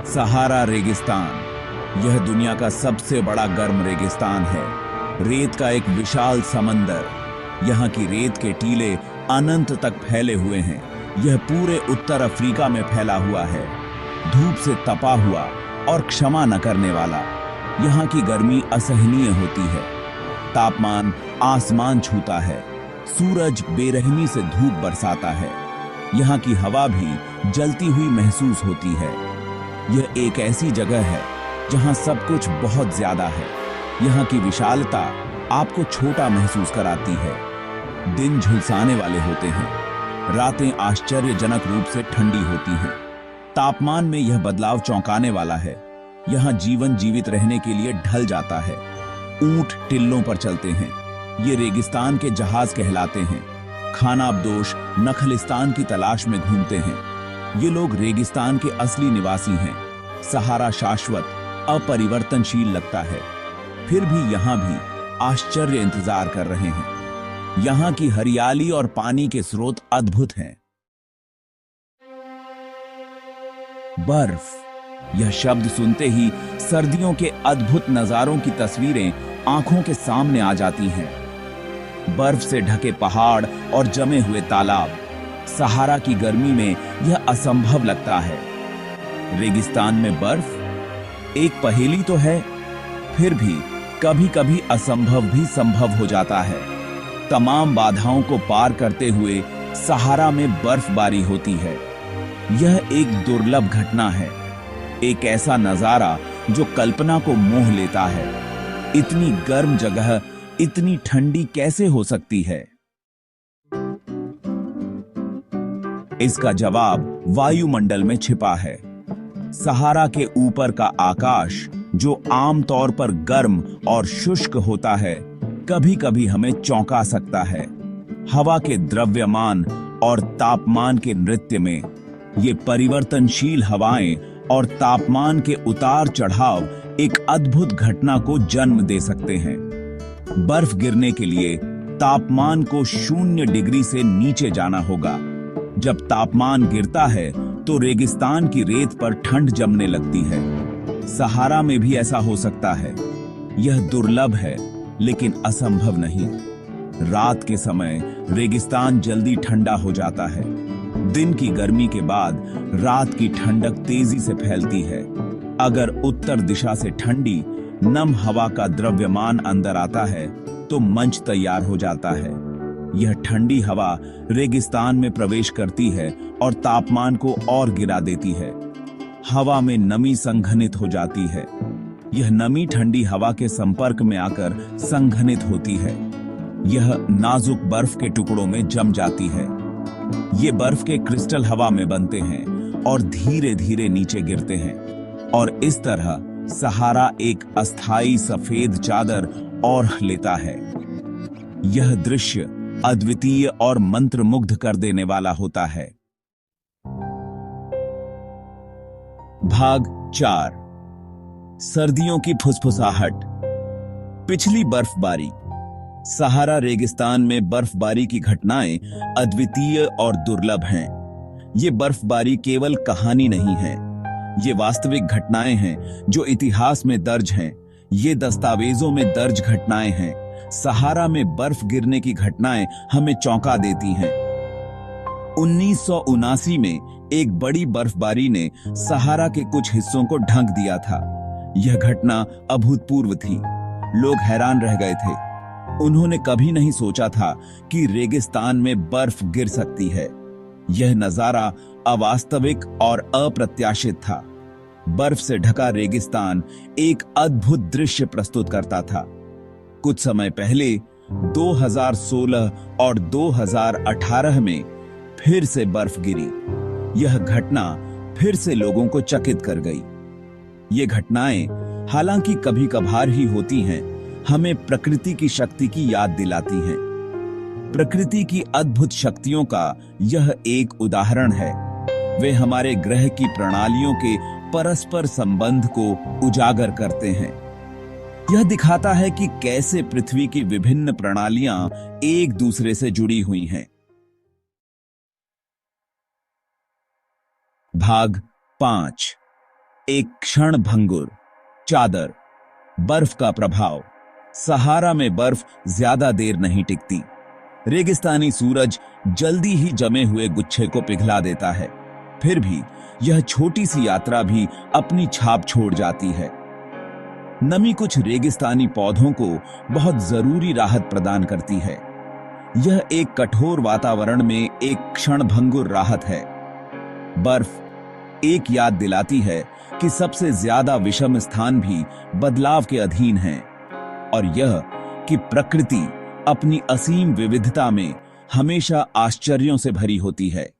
सहारा रेगिस्तान यह दुनिया का सबसे बड़ा गर्म रेगिस्तान है। रेत का एक विशाल समंदर। यहाँ की रेत के टीले अनंत तक फैले हुए हैं। यह पूरे उत्तर अफ्रीका में फैला हुआ है, धूप से तपा हुआ और क्षमा न करने वाला। यहाँ की गर्मी असहनीय होती है। तापमान आसमान छूता है। सूरज बेरहमी से धूप बरसाता है। यहाँ की हवा भी जलती हुई महसूस होती है। यह एक ऐसी जगह है जहाँ सब कुछ बहुत ज्यादा है। यहाँ की विशालता आपको छोटा महसूस कराती है। दिन झुलसाने वाले होते हैं, रातें आश्चर्यजनक रूप से ठंडी होती हैं। तापमान में यह बदलाव चौंकाने वाला है। यहाँ जीवन जीवित रहने के लिए ढल जाता है। ऊंट टिल्लों पर चलते हैं। ये रेगिस्तान के जहाज कहलाते हैं। खानाबदोश नखलिस्तान की तलाश में घूमते हैं। ये लोग रेगिस्तान के असली निवासी हैं। सहारा शाश्वत अपरिवर्तनशील लगता है, फिर भी यहाँ भी आश्चर्य इंतजार कर रहे हैं। यहाँ की हरियाली और पानी के स्रोत अद्भुत हैं। बर्फ, यह शब्द सुनते ही सर्दियों के अद्भुत नजारों की तस्वीरें आंखों के सामने आ जाती हैं। बर्फ से ढके पहाड़ और जमे हुए तालाब। सहारा की गर्मी में यह असंभव लगता है। रेगिस्तान में बर्फ एक पहेली तो है, फिर भी कभी कभी असंभव भी संभव हो जाता है। तमाम बाधाओं को पार करते हुए सहारा में बर्फबारी होती है। यह एक दुर्लभ घटना है, एक ऐसा नजारा जो कल्पना को मोह लेता है। इतनी गर्म जगह इतनी ठंडी कैसे हो सकती है? इसका जवाब वायुमंडल में छिपा है। सहारा के ऊपर का आकाश, जो आमतौर पर गर्म और शुष्क होता है, कभी कभी हमें चौंका सकता है। हवा के द्रव्यमान और तापमान के नृत्य में ये परिवर्तनशील हवाएं और तापमान के उतार चढ़ाव एक अद्भुत घटना को जन्म दे सकते हैं। बर्फ गिरने के लिए तापमान को 0 डिग्री से नीचे जाना होगा। जब तापमान गिरता है तो रेगिस्तान की रेत पर ठंड जमने लगती है। सहारा में भी ऐसा हो सकता है। यह दुर्लभ है, लेकिन असंभव नहीं। रात के समय रेगिस्तान जल्दी ठंडा हो जाता है। दिन की गर्मी के बाद रात की ठंडक तेजी से फैलती है। अगर उत्तर दिशा से ठंडी नम हवा का द्रव्यमान अंदर आता है तो मंच तैयार हो जाता है। यह ठंडी हवा रेगिस्तान में प्रवेश करती है और तापमान को और गिरा देती है। हवा में नमी संघनित हो जाती है। यह नमी ठंडी हवा के संपर्क में आकर संघनित होती है। यह नाजुक बर्फ के टुकड़ों में जम जाती है। ये बर्फ के क्रिस्टल हवा में बनते हैं और धीरे धीरे नीचे गिरते हैं, और इस तरह सहारा एक अस्थाई सफेद चादर ओढ़ लेता है। यह दृश्य अद्वितीय और मंत्रमुग्ध कर देने वाला होता है। भाग 4, सर्दियों की फुसफुसाहट। पिछली बर्फबारी। सहारा रेगिस्तान में बर्फबारी की घटनाएं अद्वितीय और दुर्लभ हैं। ये बर्फबारी केवल कहानी नहीं है, ये वास्तविक घटनाएं हैं जो इतिहास में दर्ज हैं। ये दस्तावेजों में दर्ज घटनाएं हैं। सहारा में बर्फ गिरने की घटनाएं हमें चौंका देती हैं। 1979 में एक बड़ी बर्फबारी ने सहारा के कुछ हिस्सों को ढक दिया था। यह घटना अभूतपूर्व थी। लोग हैरान रह गए थे। उन्होंने कभी नहीं सोचा था कि रेगिस्तान में बर्फ गिर सकती है। यह नजारा अवास्तविक और अप्रत्याशित था। बर्फ से ढका रेगिस्तान एक अद्भुत दृश्य प्रस्तुत करता था। कुछ समय पहले 2016 और 2018 में फिर से बर्फ गिरी। यह घटना फिर से लोगों को चकित कर गई। ये घटनाएं हालांकि कभी कभार ही होती हैं, हमें प्रकृति की शक्ति की याद दिलाती हैं। प्रकृति की अद्भुत शक्तियों का यह एक उदाहरण है। वे हमारे ग्रह की प्रणालियों के परस्पर संबंध को उजागर करते हैं। यह दिखाता है कि कैसे पृथ्वी की विभिन्न प्रणालियां एक दूसरे से जुड़ी हुई हैं। भाग 5, एक क्षण भंगुर। चादर, बर्फ का प्रभाव। सहारा में बर्फ ज्यादा देर नहीं टिकती। रेगिस्तानी सूरज जल्दी ही जमे हुए गुच्छे को पिघला देता है। फिर भी यह छोटी सी यात्रा भी अपनी छाप छोड़ जाती है। नमी कुछ रेगिस्तानी पौधों को बहुत जरूरी राहत प्रदान करती है। यह एक कठोर वातावरण में एक क्षणभंगुर राहत है। बर्फ एक याद दिलाती है कि सबसे ज्यादा विषम स्थान भी बदलाव के अधीन हैं, और यह कि प्रकृति अपनी असीम विविधता में हमेशा आश्चर्यों से भरी होती है।